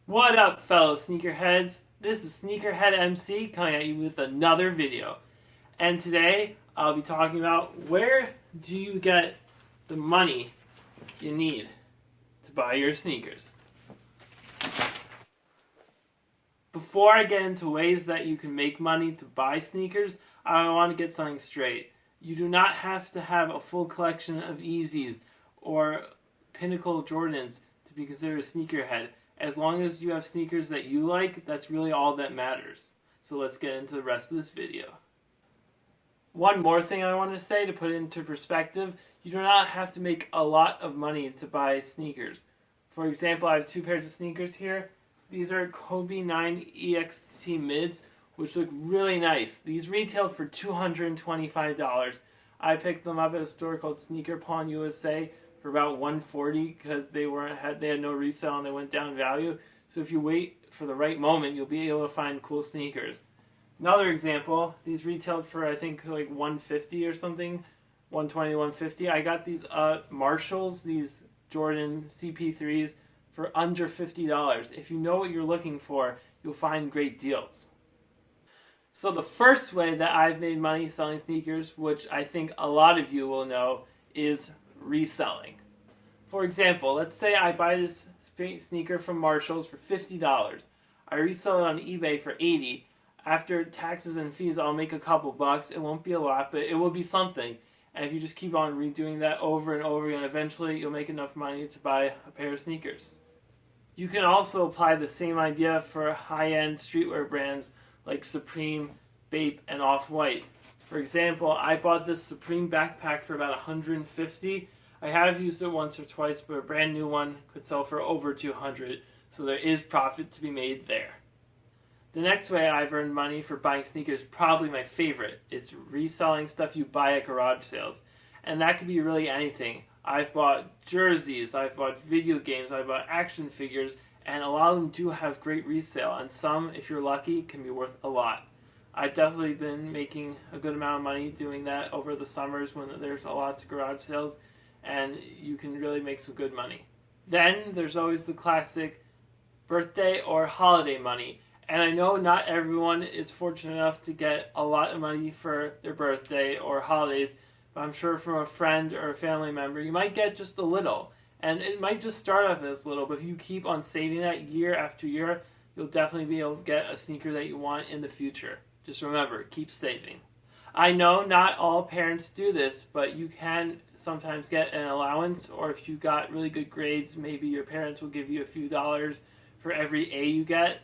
What up, fellow sneakerheads? This is Sneakerhead MC coming at you with another video. And today I'll be talking about where do you get the money you need to buy your sneakers. Before I get into ways that you can make money to buy sneakers, I want to get something straight. You do not have to have a full collection of Yeezys or Pinnacle Jordans to be considered a sneakerhead. As long as you have sneakers that you like, that's really all that matters. So let's get into the rest of this video. One more thing I want to say to put it into perspective, you do not have to make a lot of money to buy sneakers. For example, I have two pairs of sneakers here. These are Kobe 9 EXT mids, which look really nice. These retailed for $225. I picked them up at a store called Sneaker Pawn USA for about $140 because they had no resale and they went down in value. So if you wait for the right moment, you'll be able to find cool sneakers. Another example, these retailed for I think like $150 or something, $120, $150. I got these Marshalls, these Jordan CP3s for under $50. If you know what you're looking for, you'll find great deals. So the first way that I've made money selling sneakers, which I think a lot of you will know, is reselling. For example, let's say I buy this sneaker from Marshalls for $50. I resell it on eBay for $80. After taxes and fees, I'll make a couple bucks. It won't be a lot, but it will be something. And if you just keep on redoing that over and over again, eventually you'll make enough money to buy a pair of sneakers. You can also apply the same idea for high-end streetwear brands like Supreme, Bape, and Off-White. For example, I bought this Supreme backpack for about $150. I have used it once or twice, but a brand new one could sell for over $200, so there is profit to be made there. The next way I've earned money for buying sneakers is probably my favorite. It's reselling stuff you buy at garage sales, and that could be really anything. I've bought jerseys, I've bought video games, I've bought action figures, and a lot of them do have great resale, and some, if you're lucky, can be worth a lot. I've definitely been making a good amount of money doing that over the summers when there's lots of garage sales, and you can really make some good money. Then there's always the classic birthday or holiday money. And I know not everyone is fortunate enough to get a lot of money for their birthday or holidays, but I'm sure from a friend or a family member, you might get just a little. And it might just start off as little, but if you keep on saving that year after year, you'll definitely be able to get a sneaker that you want in the future. Just remember, keep saving. I know not all parents do this, but you can sometimes get an allowance, or if you got really good grades, maybe your parents will give you a few dollars for every A you get.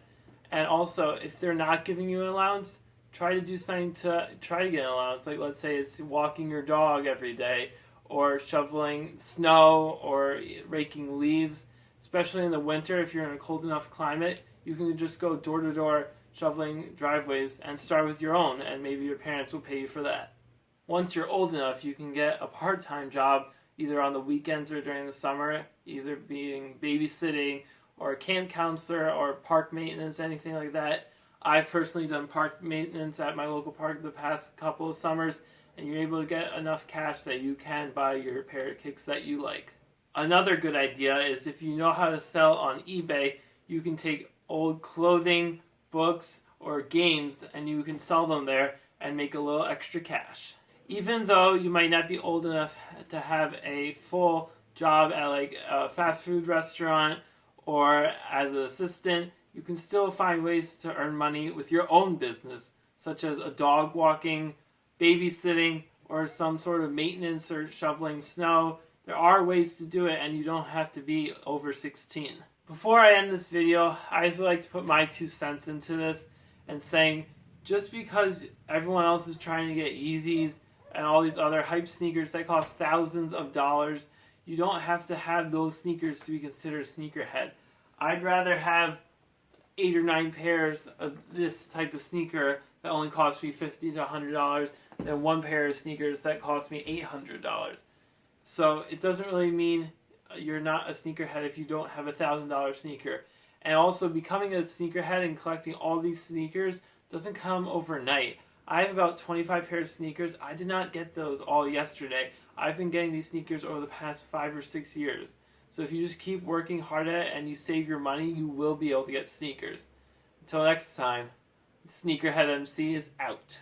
And also, if they're not giving you an allowance, try to do something to try to get an allowance. Like, let's say it's walking your dog every day, or shoveling snow, or raking leaves. Especially in the winter, if you're in a cold enough climate, you can just go door to door shoveling driveways and start with your own, and maybe your parents will pay you for that. Once you're old enough, you can get a part-time job either on the weekends or during the summer, either being babysitting or a camp counselor or park maintenance, anything like that. I've personally done park maintenance at my local park the past couple of summers, and you're able to get enough cash that you can buy your pair of kicks that you like. Another good idea is if you know how to sell on eBay, you can take old clothing, books, or games, and you can sell them there and make a little extra cash. Even though you might not be old enough to have a full job at like a fast food restaurant or as an assistant, you can still find ways to earn money with your own business, such as a dog walking, babysitting, or some sort of maintenance or shoveling snow. There are ways to do it, and you don't have to be over 16. Before I end this video, I just would like to put my 2 cents into this and saying, just because everyone else is trying to get Yeezys and all these other hype sneakers that cost thousands of dollars, you don't have to have those sneakers to be considered a sneakerhead. I'd rather have 8 or 9 pairs of this type of sneaker that only cost me $50 to $100 than one pair of sneakers that cost me $800. So it doesn't really mean you're not a sneakerhead if you don't have a $1,000 sneaker. And also, becoming a sneakerhead and collecting all these sneakers doesn't come overnight. I have about 25 pairs of sneakers. I did not get those all yesterday. I've been getting these sneakers over the past 5 or 6 years. So if you just keep working hard at it and you save your money, you will be able to get sneakers. Until next time, Sneakerhead MC is out.